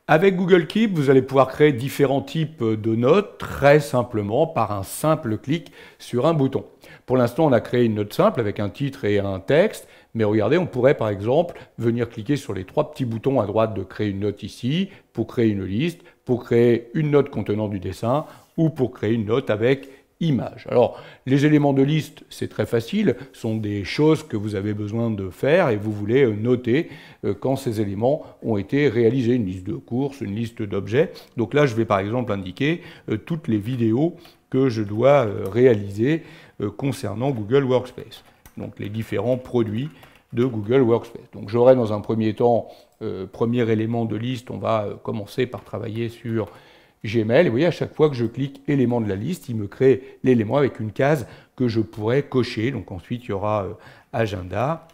Avec Google Keep, vous allez pouvoir créer différents types de notes très simplement par un simple clic sur un bouton. Pour l'instant, on a créé une note simple avec un titre et un texte, mais regardez, on pourrait par exemple venir cliquer sur les trois petits boutons à droite de créer une note ici, pour créer une liste, pour créer une note contenant du dessin ou pour créer une note avec image. Alors, les éléments de liste, c'est très facile, sont des choses que vous avez besoin de faire et vous voulez noter quand ces éléments ont été réalisés, une liste de courses, une liste d'objets. Donc là, je vais par exemple indiquer toutes les vidéos que je dois réaliser concernant Google Workspace. Donc les différents produits de Google Workspace. Donc j'aurai dans un premier temps, premier élément de liste, on va commencer par travailler sur Gmail, et vous voyez, à chaque fois que je clique élément de la liste, il me crée l'élément avec une case que je pourrais cocher. Donc ensuite, il y aura agenda,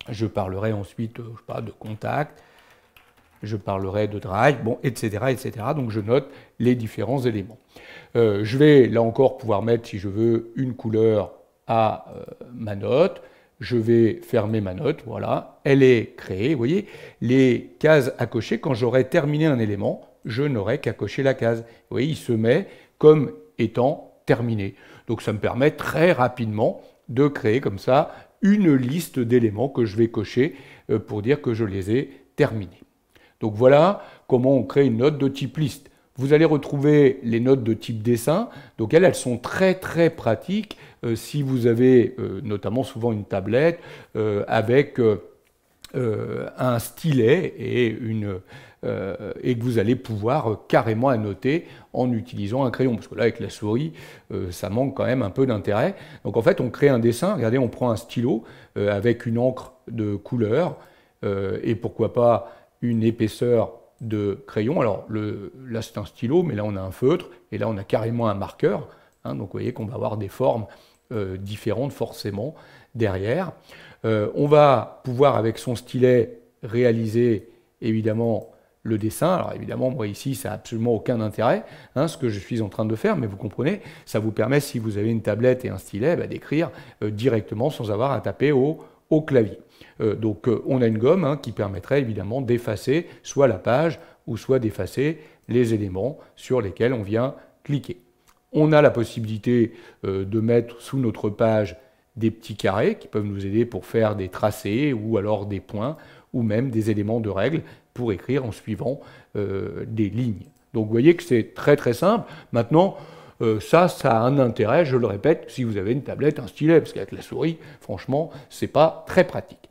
je parlerai ensuite je sais pas, de contact, je parlerai de drive, bon, etc., etc. Donc je note les différents éléments. Je vais là encore pouvoir mettre, si je veux, une couleur à ma note. Je vais fermer ma note, voilà, elle est créée. Vous voyez, les cases à cocher, quand j'aurai terminé un élément, je n'aurai qu'à cocher la case. Vous voyez, il se met comme étant terminé. Donc ça me permet très rapidement de créer comme ça une liste d'éléments que je vais cocher pour dire que je les ai terminés. Donc voilà comment on crée une note de type liste. Vous allez retrouver les notes de type dessin. Donc elles sont très très pratiques si vous avez notamment souvent une tablette avec un stylet et que vous allez pouvoir carrément annoter en utilisant un crayon. Parce que là, avec la souris, ça manque quand même un peu d'intérêt. Donc en fait, on crée un dessin. Regardez, on prend un stylo avec une encre de couleur et pourquoi pas une épaisseur de crayon. Alors là, c'est un stylo, mais là, on a un feutre et là, on a carrément un marqueur. Hein, donc vous voyez qu'on va avoir des formes différentes forcément derrière. On va pouvoir, avec son stylet, réaliser évidemment le dessin. Alors évidemment, moi ici, ça n'a absolument aucun intérêt, hein, ce que je suis en train de faire, mais vous comprenez, ça vous permet, si vous avez une tablette et un stylet, d'écrire directement sans avoir à taper au clavier. Donc on a une gomme hein, qui permettrait évidemment d'effacer soit la page ou soit d'effacer les éléments sur lesquels on vient cliquer. On a la possibilité de mettre sous notre page des petits carrés qui peuvent nous aider pour faire des tracés ou alors des points ou même des éléments de règles pour écrire en suivant des lignes. Donc vous voyez que c'est très très simple. Maintenant, ça a un intérêt, je le répète, si vous avez une tablette, un stylet, parce qu'avec la souris, franchement, c'est pas très pratique.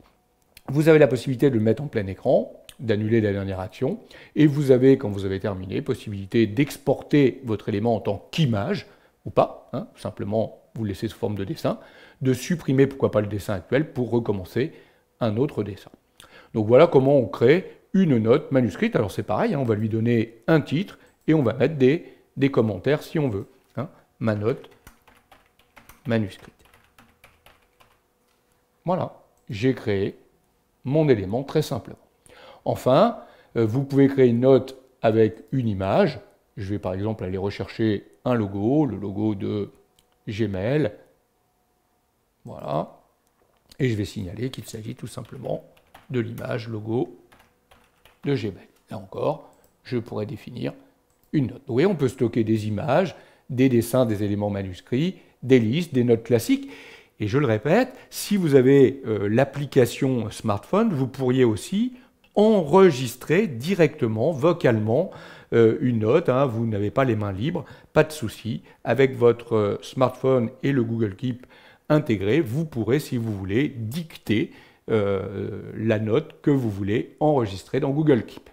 Vous avez la possibilité de le mettre en plein écran, d'annuler la dernière action, et vous avez, quand vous avez terminé, possibilité d'exporter votre élément en tant qu'image, ou pas, hein, simplement vous le laissez sous forme de dessin, de supprimer, pourquoi pas, le dessin actuel pour recommencer un autre dessin. Donc voilà comment on crée une note manuscrite. Alors c'est pareil, hein, on va lui donner un titre et on va mettre des commentaires si on veut. Hein, ma note manuscrite. Voilà, j'ai créé mon élément très simplement. Enfin, vous pouvez créer une note avec une image. Je vais par exemple aller rechercher un logo, le logo de Gmail. Voilà. Et je vais signaler qu'il s'agit tout simplement de l'image logo de Gmail. Là encore, je pourrais définir une note. Vous voyez, on peut stocker des images, des dessins, des éléments manuscrits, des listes, des notes classiques. Et je le répète, si vous avez l'application smartphone, vous pourriez aussi enregistrer directement, vocalement, une note. Hein, vous n'avez pas les mains libres, pas de souci. Avec votre smartphone et le Google Keep intégré, vous pourrez, si vous voulez, dicter la note que vous voulez enregistrer dans Google Keep.